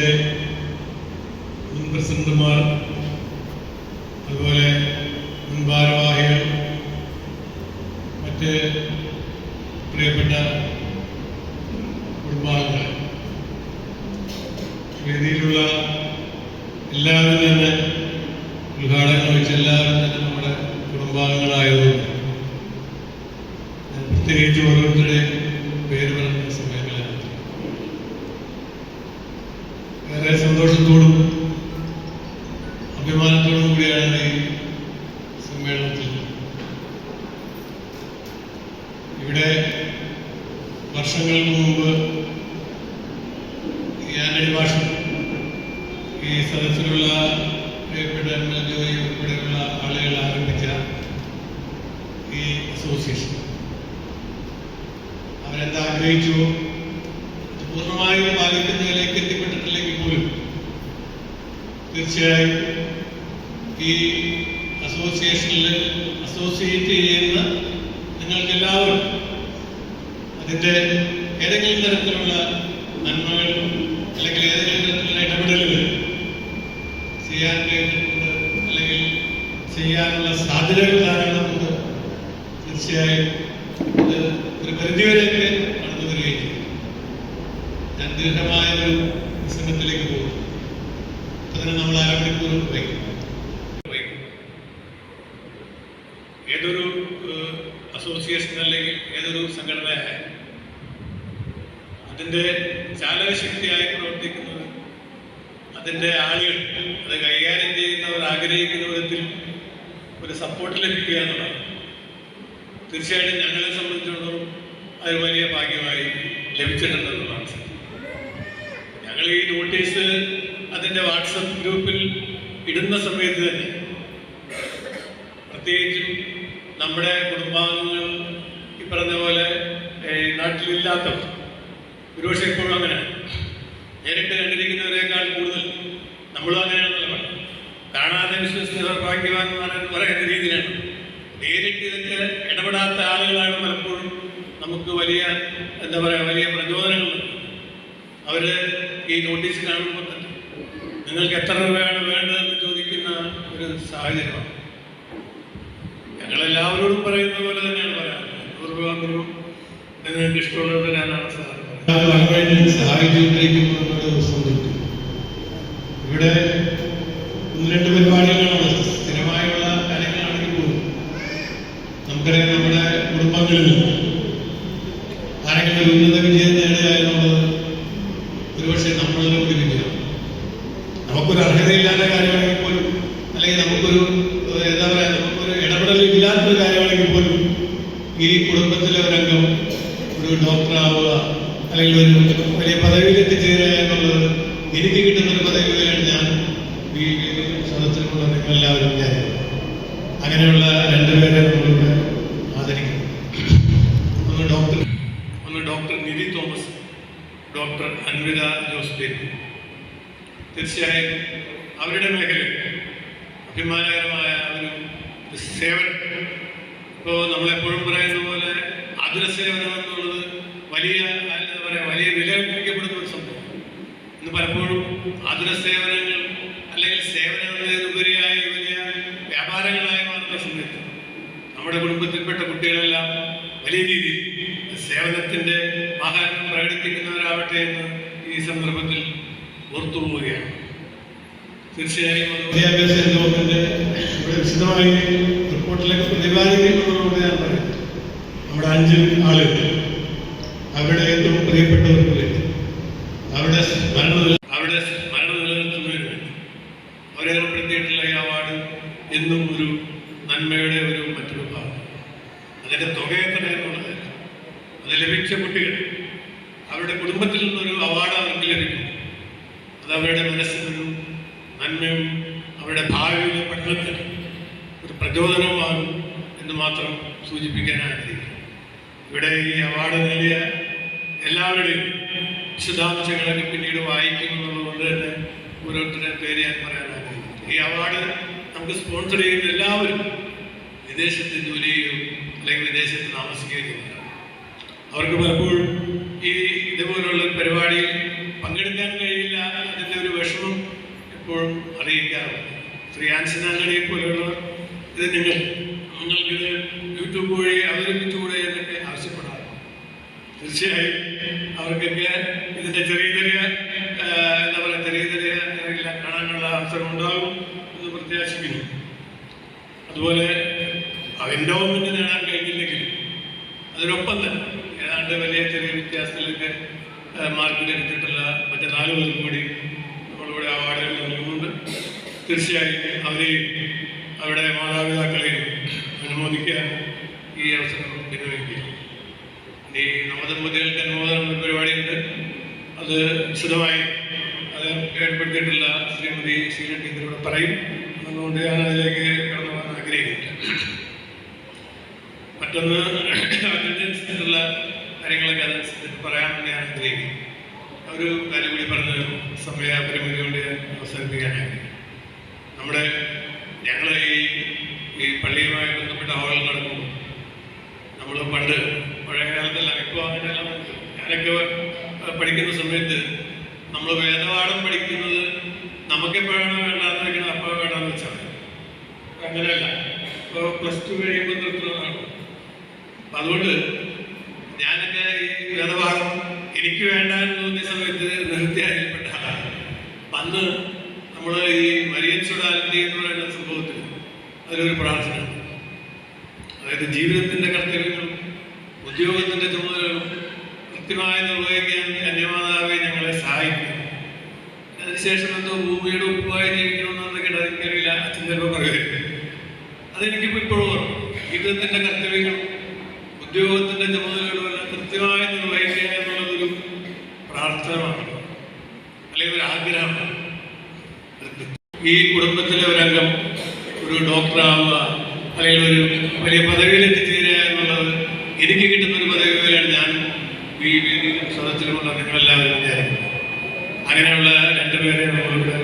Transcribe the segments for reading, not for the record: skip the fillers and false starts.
അസോസിയേഷന്റെ മുൻ പ്രസിഡന്റുമാർ, അതുപോലെ മുൻ ഭാരവാഹികൾ, മറ്റ് പ്രിയപ്പെട്ട കുടുംബാംഗങ്ങൾ, വേദിയിലുള്ള എല്ലാവരും തന്നെ ഉദ്ഘാടനം വെച്ച എല്ലാവരും തന്നെ നമ്മുടെ കുടുംബാംഗങ്ങളായതുകൊണ്ട് പ്രത്യേകിച്ച് ഓരോരുത്തരുടെയും പേര് പറയുന്ന സമയങ്ങളാണ്. ഏറെ സന്തോഷത്തോടും അഭിമാനത്തോടും കൂടിയാണ് ഈ സമ്മേളനത്തിൽ ഇവിടെ വർഷങ്ങൾക്ക് മുമ്പ് ഈ ആന്റണി ഭാഷ ഈ സദസ്സിലുള്ള പ്രിയപ്പെട്ട MLA ഉൾപ്പെടെയുള്ള ആളുകൾ ആരംഭിച്ച ഈ അസോസിയേഷൻ അവരെന്താഗ്രഹിച്ചുവോ പൂർണ്ണമായും പാലിക്കുന്നതിലേക്ക് എത്തിപ്പെട്ടിട്ടില്ലെങ്കിൽ പോലും തീർച്ചയായും ഈ അസോസിയേഷനിൽ അസോസിയേറ്റ് ചെയ്യുന്ന നിങ്ങൾക്കെല്ലാവരും അതിൻ്റെ ഏതെങ്കിലും തരത്തിലുള്ള നന്മകൾ അല്ലെങ്കിൽ ഏതെങ്കിലും തരത്തിലുള്ള ഇടപെടലുകൾ ചെയ്യാൻ കഴിഞ്ഞിട്ടുണ്ട്, അല്ലെങ്കിൽ ചെയ്യാനുള്ള സാധ്യതകൾ ധാരാളമുണ്ട്. തീർച്ചയായും ഇത് ഒരു പരിധിവരെയൊക്കെ കടന്നു വരികയും ചെയ്യും. ഞാൻ ദീർഘമായ ഒരു പ്രസംഗത്തിലേക്ക് പോകും. അതിന് നമ്മൾ അരമണിക്കൂർ വൈകും. ഏതൊരു അസോസിയേഷൻ അല്ലെങ്കിൽ ഏതൊരു സംഘടനയായ അതിൻ്റെ ചാലകശക്തിയായി പ്രവർത്തിക്കുന്നത് അതിൻ്റെ ആളുകൾ അത് കൈകാര്യം ചെയ്യുന്നവർ ആഗ്രഹിക്കുന്ന വിധത്തിൽ ഒരു സപ്പോർട്ട് ലഭിക്കുക എന്നുള്ളതാണ്. തീർച്ചയായിട്ടും ഞങ്ങളെ സംബന്ധിച്ചിടത്തോളം അത് വലിയ ഭാഗ്യമായി ലഭിച്ചിട്ടുണ്ടെന്നുള്ളതാണ്. ഞങ്ങൾ ഈ നോട്ടീസ് അതിൻ്റെ വാട്സപ്പ് ഗ്രൂപ്പിൽ ഇടുന്ന സമയത്ത് തന്നെ പ്രത്യേകിച്ചും നമ്മുടെ കുടുംബാംഗങ്ങൾ ഈ പറഞ്ഞ പോലെ നാട്ടിലില്ലാത്തവർ ഒരുപക്ഷെ ഇപ്പോഴും അങ്ങനെയാണ്. നേരിട്ട് കണ്ടിരിക്കുന്നവരെക്കാൾ കൂടുതൽ നമ്മളും അങ്ങനെയാണെന്നല്ല പറഞ്ഞു. കാണാതെ വിശ്വസിച്ചവർ ഭാഗ്യവാന്മാരെന്ന് പറയുന്ന രീതിയിലാണ്. നേരിട്ട് ഇതൊക്കെ ഇടപെടാത്ത ആളുകളാണ് പലപ്പോഴും നമുക്ക് വലിയ എന്താ പറയുക വലിയ പ്രചോദനങ്ങൾ. അവർ ഈ നോട്ടീസ് കാണുമ്പോൾ തന്നെ നിങ്ങൾക്ക് എത്ര രൂപയാണ് വേണ്ടതെന്ന് ചോദിക്കുന്ന ഒരു സാഹചര്യമാണ്. ഞങ്ങളെല്ലാവരോടും പറയുന്ന പോലെ തന്നെയാണ് പറയാറ്. 100 രൂപ തരും, നിങ്ങൾക്ക് ഇഷ്ടമുള്ളത് തരാനാണ് സഹായിച്ചുകൊണ്ടിരിക്കുന്നത്. ഇവിടെ 1-2 പരിപാടികളാണ് സ്ഥിരമായുള്ള കാര്യങ്ങളാണെങ്കിൽ പോലും നമുക്കറിയാം നമ്മുടെ കുടുംബങ്ങളിൽ ആരെങ്കിലും ഉന്നത വിജയം നേടുക എന്നുള്ളത് ഒരുപക്ഷെ നമ്മളുടെ ഒരു വിജയം. നമുക്കൊരു അർഹതയില്ലാത്ത കാര്യമാണെങ്കിൽ പോലും, അല്ലെങ്കിൽ നമുക്കൊരു എന്താ പറയുക നമുക്കൊരു ഇടപെടലില്ലാത്തൊരു കാര്യമാണെങ്കിൽ പോലും ഈ കുടുംബത്തിലെ ഒരംഗം ഒരു ഡോക്ടറാവുക അല്ലെങ്കിൽ ഒരു വലിയ പദവിയിൽ എത്തിച്ചേരുക എന്നുള്ളത് എനിക്ക് കിട്ടുന്നൊരു പദവിയാണ്. ഞാൻ ഈ സദസ്സിലുള്ള നിങ്ങളെല്ലാവരും വിചാരിക്കുന്നു. അങ്ങനെയുള്ള 2 പേരെ നമ്മളിവിടെ ആദരിക്കുന്നു. ഒന്ന് ഡോക്ടർ നിധി തോമസ്, ഡോക്ടർ അൻവിത ജോസ് ബേബി. തീർച്ചയായും അവരുടെ മേഖലയിൽ അഭിമാനകരമായ ഒരു സേവനം. ഇപ്പോൾ നമ്മളെപ്പോഴും പറയുന്ന പോലെ ആതുര സേവനം എന്നുള്ളത് വലിയ എന്താ പറയുക വലിയ വില കൽപ്പിക്കപ്പെടുന്ന ഒരു സംഭവം. ഇന്ന് പലപ്പോഴും ആതുര സേവനങ്ങൾ അല്ലെങ്കിൽ സേവനങ്ങളിലുപരിയായി വലിയ വ്യാപാരങ്ങളായി മാറുന്ന സമയത്ത് നമ്മുടെ കുടുംബത്തിൽപ്പെട്ട കുട്ടികളെല്ലാം വലിയ രീതിയിൽ സേവനത്തിൻ്റെ മഹാത്മ്യം പ്രകടിപ്പിക്കുന്നവരാവട്ടെ എന്ന് ഈ സന്ദർഭത്തിൽ ഓർത്തുപോവുകയാണ്. തീർച്ചയായും വിദ്യാഭ്യാസ ലോകത്തിൻ്റെ ഇവിടെ വിശദമായി റിപ്പോർട്ടിലേക്ക് പ്രതിപാദിക്കുന്നതോടെ ഞാൻ പറയാം. നമ്മുടെ 5 ആളുകൾ അവരുടെ ഏറ്റവും പ്രിയപ്പെട്ടവർക്ക് വേണ്ടി അവരുടെ സ്മരണ നിലനിർത്തുന്നതിന് വേണ്ടി അവരേർപ്പെടുത്തിയിട്ടുള്ള ഈ അവാർഡ് എന്നും ഒരു നന്മയുടെ മറ്റൊരു ഭാഗം. അതിൻ്റെ തുക എത്ര എന്നുള്ളത് അത് ലഭിച്ച കുട്ടികൾ അവരുടെ കുടുംബത്തിൽ നിന്നൊരു അവാർഡ് അവർക്ക് ലഭിക്കുന്നു. അത് അവരുടെ മനസ്സിനൊരു നന്മയും അവരുടെ ഭാവിയിലെ പഠനത്തിന് ഒരു പ്രചോദനവുമാകും എന്ന് മാത്രം സൂചിപ്പിക്കാൻ ആഗ്രഹിക്കുന്നു. ഇവിടെ ഈ അവാർഡ് നേടിയ എല്ലാവരുടെയും വിശദാംശങ്ങളൊക്കെ പിന്നീട് വായിക്കുന്നുള്ളതുകൊണ്ട് തന്നെ ഓരോരുത്തരുടെ പേര് ഞാൻ പറയാൻ ആഗ്രഹിക്കുന്നു. ഈ അവാർഡ് നമുക്ക് സ്പോൺസർ ചെയ്യുന്ന എല്ലാവരും വിദേശത്ത് ജോലി ചെയ്യുകയും അല്ലെങ്കിൽ വിദേശത്ത് താമസിക്കുകയും ചെയ്യുന്നതാണ്. അവർക്ക് പലപ്പോഴും ഈ ഇതുപോലുള്ള പരിപാടിയിൽ പങ്കെടുക്കാൻ കഴിയില്ല. അതിൻ്റെ എപ്പോഴും അറിയിക്കാറുണ്ട്. ശ്രീ ആൻസൺ ആന്റണിയെ പോലെയുള്ളവർ ഇത് നിങ്ങൾക്കിത് യൂട്യൂബ് വഴി അവതരിപ്പിച്ചുകൂടെ എന്നൊക്കെ ആവശ്യപ്പെടാറുണ്ട്. തീർച്ചയായും അവർക്കൊക്കെ ഇതിൻ്റെ ചെറിയ ചെറിയ കാണാനുള്ള അവസരം ഉണ്ടാകും എന്ന് പ്രത്യാശിക്കുന്നു. അതുപോലെ എൻഡോവ്മെന്റ് നേടാൻ കഴിഞ്ഞില്ലെങ്കിലും അതിനൊപ്പം തന്നെ ഏതാണ്ട് വലിയ ചെറിയ വ്യത്യാസത്തിലൊക്കെ മാർക്ക് ലഭിച്ചിട്ടുള്ള മറ്റ് 4 പേർക്കും കൂടി നമ്മളിവിടെ അവാർഡുകൾ നൽകുന്നുണ്ട്. തീർച്ചയായും അവരെയും അവരുടെ മാതാപിതാക്കളെയും അനുമോദിക്കാൻ ഈ അവസരം വിനിയോഗിക്കുക. ഇനി നവദമ്പതികൾക്ക് അനുമോദനം എന്ന പരിപാടിയുണ്ട്. അത് വിശദമായി അത് ഏർപ്പെടുത്തിയിട്ടുള്ള ശ്രീമതി ഷീല ടീച്ചറോട് പറയും. അതുകൊണ്ട് ഞാൻ അതിലേക്ക് കടന്നു പോകാൻ ആഗ്രഹിക്കുന്നില്ല. മറ്റൊന്ന് അറ്റൻഡൻസിലുള്ള കാര്യങ്ങളൊക്കെ അതനുസരിച്ച് പറയാമെന്ന് ഞാൻ ആഗ്രഹിക്കും. ഒരു കാര്യം കൂടി പറഞ്ഞ് സമയപരിമിതി കൊണ്ട് ഞാൻ അവസാനിപ്പിക്കാനായി. ഞങ്ങൾ ഈ പള്ളിയുമായി ബന്ധപ്പെട്ട ഹാളിൽ നടക്കുമ്പോൾ നമ്മൾ പണ്ട് പഴയ കാലത്തെല്ലാം ഇപ്പോൾ അങ്ങനെയെല്ലാം ഞാനൊക്കെ പഠിക്കുന്ന സമയത്ത് നമ്മൾ വേദപാഠം പഠിക്കുന്നത് നമുക്കെപ്പോഴാണ് വേണ്ടാന്ന് വെക്കണം അപ്പോൾ വേണ്ടാന്ന് വെച്ചാൽ അങ്ങനെയല്ല. ഇപ്പോൾ +2 കഴിയുമ്പോൾ നിർത്തുന്നതാണ്. അപ്പം അതുകൊണ്ട് ഞാനൊക്കെ ഈ വേദപാഠം എനിക്ക് വേണ്ടാന്ന് തോന്നിയ സമയത്ത് നിർത്തിയായിൽപ്പെട്ട ആളാണ്. അപ്പം അന്ന് നമ്മൾ ഈ മരിയൻ സുഡാലിറ്റി എന്ന് പറയുന്ന സംഭവത്തിൽ അതിലൊരു പ്രാർത്ഥന, അതായത് ജീവിതത്തിൻ്റെ കർത്തവ്യങ്ങളും ഉദ്യോഗത്തിൻ്റെ ചുമതലകളും കൃത്യമായി നിർവഹിക്കാൻ കന്യമാതാവെ ഞങ്ങളെ സഹായിക്കുന്നു. അതിനുശേഷം എന്തോ ഭൂമിയുടെ ഉപ്പുമായി ജീവിക്കണമെന്നൊക്കെ എനിക്കറിയില്ല, അച്ഛൻ ചിലപ്പോൾ പറയുമായിരുന്നു. അതെനിക്കിപ്പോൾ ഇപ്പോഴും ഓർമ്മ. ജീവിതത്തിൻ്റെ കർത്തവ്യങ്ങളും ഉദ്യോഗത്തിൻ്റെ ചുമതലകളും എല്ലാം കൃത്യമായി നിർവഹിക്കുക എന്നുള്ളതൊരു പ്രാർത്ഥനമാണ്, അല്ലെങ്കിൽ ഒരു ആഗ്രഹമാണ്. ഈ കുടുംബത്തിലെ ഒരംഗം ഒരു ഡോക്ടറാവുക അല്ലെങ്കിൽ ഒരു വലിയ പദവിയിൽ എത്തിച്ചേരുക എന്നുള്ളത് എനിക്ക് കിട്ടുന്നൊരു പദവിയാണ് ഞാൻ ഈ സദസ്സിലുമുള്ള നിങ്ങളെല്ലാവരും വിചാരിക്കുന്നത്. അങ്ങനെയുള്ള 2 പേരെ നമ്മളിവിടെ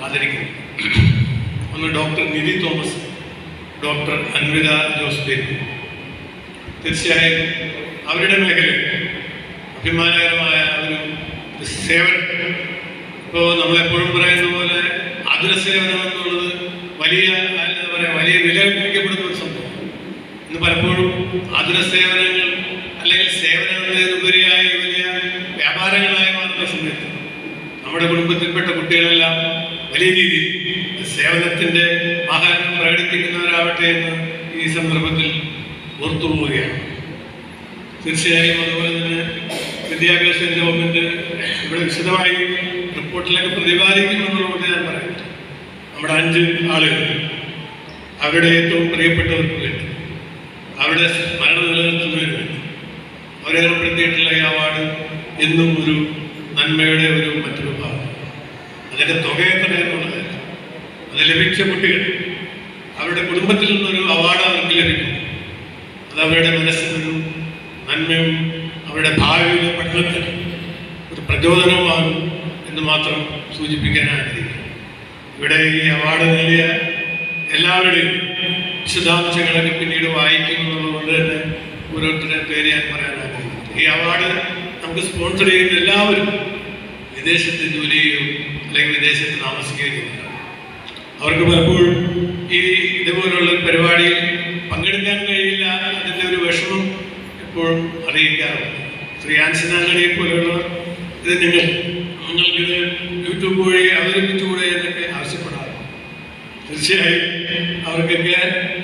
ആദരിക്കുന്നു. ഒന്ന് ഡോക്ടർ നിധി തോമസ്, ഡോക്ടർ അൻവിത ജോസ് ബേബി. തീർച്ചയായും അവരുടെ മേഖലയിൽ അഭിമാനകരമായ ഒരു സേവനം. ഇപ്പോൾ നമ്മളെപ്പോഴും പറയുന്ന പോലെ ആതുരസേവനം എന്നുള്ളത് വലിയ വില കൽപ്പിക്കപ്പെടുന്ന ഒരു സംഭവം. ഇന്ന് പലപ്പോഴും ആതുരസേവനങ്ങൾ അല്ലെങ്കിൽ സേവനങ്ങളിലുപരിയായി വലിയ വ്യാപാരങ്ങളായി മാറുന്ന സമയത്ത് നമ്മുടെ കുടുംബത്തിൽപ്പെട്ട കുട്ടികളെല്ലാം വലിയ രീതിയിൽ സേവനത്തിൻ്റെ ആഹാരം പ്രകടിപ്പിക്കുന്നവരാവട്ടെ എന്ന് ഈ സന്ദർഭത്തിൽ ഓർത്തുപോവുകയാണ്. തീർച്ചയായും അതുപോലെ തന്നെ വിദ്യാഭ്യാസ ഗവൺമെൻറ് ഇവിടെ വിശദമായി റിപ്പോർട്ടിലൊക്കെ പ്രതിപാദിക്കുമെന്നുള്ളത് ഞാൻ പറയുന്നത്. നമ്മുടെ 5 ആളുകൾ അവരുടെ ഏറ്റവും പ്രിയപ്പെട്ടവർക്ക് വേണ്ടി അവരുടെ സ്മരണ നിലനിർത്തുന്നതിന് വേണ്ടി അവരേർപ്പെടുത്തിയിട്ടുള്ള ഈ അവാർഡ് എന്നും ഒരു നന്മയുടെ മറ്റൊരു ഭാഗം. അതിൻ്റെ തുക എത്രയെന്നുള്ളത് അത് ലഭിച്ച കുട്ടികൾ അവരുടെ കുടുംബത്തിൽ നിന്നൊരു അവാർഡ് അവർക്ക് ലഭിക്കുന്നു. അത് അവരുടെ മനസ്സിനൊരു നന്മയും അവരുടെ ഭാവിയിലെ പഠനത്തിന് ഒരു പ്രചോദനവുമാകും എന്ന് മാത്രം സൂചിപ്പിക്കാൻ ആഗ്രഹിക്കുന്നു. ഇവിടെ ഈ അവാർഡ് നേടിയ എല്ലാവരുടെയും വിശദാംശങ്ങളൊക്കെ പിന്നീട് വായിക്കുമെന്നുള്ളതുകൊണ്ട് തന്നെ ഓരോരുത്തരുടെ പേര് ഞാൻ പറയാൻ ആഗ്രഹിക്കുന്നു. ഈ അവാർഡ് നമുക്ക് സ്പോൺസർ ചെയ്യുന്ന എല്ലാവരും വിദേശത്ത് ജോലി ചെയ്യുകയും അല്ലെങ്കിൽ വിദേശത്ത് താമസിക്കുകയും ചെയ്യുന്നതാണ്. അവർക്ക് പലപ്പോഴും ഇതുപോലുള്ള പരിപാടിയിൽ പങ്കെടുക്കാൻ കഴിയില്ല, അതിൻ്റെ ഒരു വിഷമം എപ്പോഴും അറിയിക്കാറുണ്ട്. ശ്രീ ആൻസൺ ആന്റണിയെ പോലെയുള്ളവർ ഇത് നിങ്ങൾക്കിത് യൂട്യൂബ് വഴി അവതരിപ്പിച്ചുകൂടെ എന്നൊക്കെ ആവശ്യപ്പെടാറുണ്ട്. തീർച്ചയായും അവർക്കൊക്കെ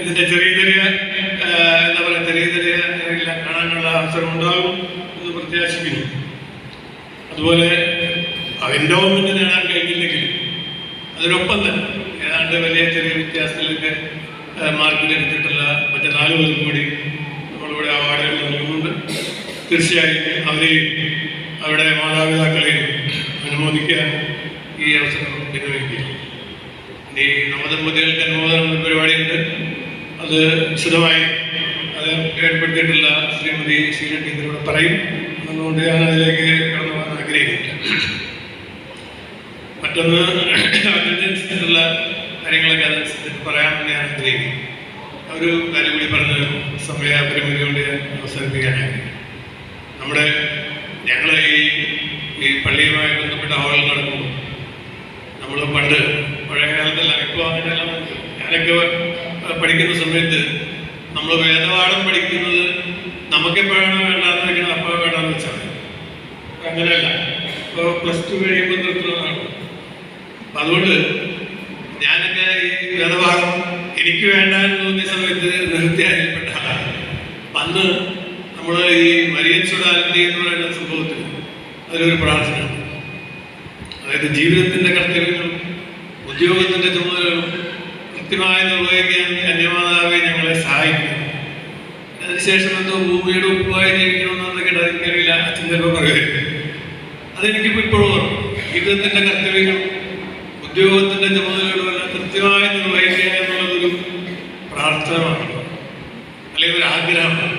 ഇതിൻ്റെ ചെറിയ ചെറിയ കാണാനുള്ള അവസരം ഉണ്ടാകും എന്ന് പ്രത്യാശിക്കുന്നു. അതുപോലെ എൻഡോവ്മെന്റ് നേടാൻ കഴിഞ്ഞില്ലെങ്കിലും അതിനൊപ്പം തന്നെ ഏതാണ്ട് വലിയ ചെറിയ വ്യത്യാസത്തിലൊക്കെ മാർക്ക് ലഭിച്ചിട്ടുള്ള മറ്റ് 4 പേർക്കും കൂടി നമ്മളിവിടെ അവാർഡുകൾ നൽകുന്നുണ്ട്. തീർച്ചയായും അവരെയും അവരുടെ മാതാപിതാക്കളെയും അനുമോദിക്കാൻ ഈ അവസരം വിനിയോഗിക്കുക. ഇനി നവദമ്പതികൾക്ക് അനുമോദനം എന്ന പരിപാടിയുണ്ട്. അത് വിശദമായി അത് ഏർപ്പെടുത്തിയിട്ടുള്ള ശ്രീമതി ഷീല ടീച്ചറോട് പറയും. അതുകൊണ്ട് ഞാൻ അതിലേക്ക് കടന്നു പോകാൻ ആഗ്രഹിക്കുന്നില്ല. മറ്റൊന്ന് അറ്റൻഡൻസിലുള്ള കാര്യങ്ങളൊക്കെ അതനുസരിച്ച് പറയാമെന്ന് ഞാൻ ആഗ്രഹിക്കും. ഒരു കാര്യം കൂടി പറഞ്ഞ് സമയപരിമിതി കൊണ്ട് ഞാൻ അവസാനിപ്പിക്കാനായി. ഞങ്ങൾ ഈ പള്ളിയുമായി ബന്ധപ്പെട്ട ഹാളിൽ നടക്കുമ്പോൾ നമ്മൾ പണ്ട് പഴയ കാലത്തല്ല, ഇപ്പോൾ അങ്ങനെയല്ല. ഞാനൊക്കെ പഠിക്കുന്ന സമയത്ത് നമ്മൾ വേദപാഠം പഠിക്കുന്നത് നമുക്കെപ്പോഴാണ് വേണ്ടാന്ന് വെക്കണം, അപ്പോൾ വേണ്ടാന്ന് വെച്ചാൽ അങ്ങനെയല്ല. ഇപ്പോൾ +2 കഴിയുമ്പോൾ നിർത്തുന്നതാണ്. അപ്പം അതുകൊണ്ട് ഞാനൊക്കെ ഈ വേദപാഠം എനിക്ക് വേണ്ടാന്ന് തോന്നിയ സമയത്ത് നിർത്തിയായിൽപ്പെട്ട അന്ന് നമ്മൾ ഈ മരിയൻ സുഡാലിറ്റി എന്ന് പറയുന്ന സംഭവത്തിൽ അതിലൊരു പ്രാർത്ഥന, അതായത് ജീവിതത്തിൻ്റെ കർത്തവ്യങ്ങളും ഉദ്യോഗത്തിൻ്റെ ചുമതലകളും കൃത്യമായി നിർവഹിക്കാൻ കന്യമാതാവെ ഞങ്ങളെ സഹായിക്കും. അതിനുശേഷം എന്തോ ഭൂമിയുടെ ഉപ്പുമായി ജീവിക്കണമെന്നൊക്കെ എനിക്കറിയില്ല, അച്ഛൻ ചിലപ്പോൾ പറയുമായിരുന്നു. അതെനിക്കിപ്പോൾ ഇപ്പോഴും ഓർമ്മ. ജീവിതത്തിൻ്റെ കർത്തവ്യങ്ങളും ഉദ്യോഗത്തിൻ്റെ ചുമതലകളും എല്ലാം കൃത്യമായി നിർവഹിക്കുക എന്നുള്ളതൊരു പ്രാർത്ഥനമാണ്, അല്ലെങ്കിൽ ഒരു ആഗ്രഹമാണ്.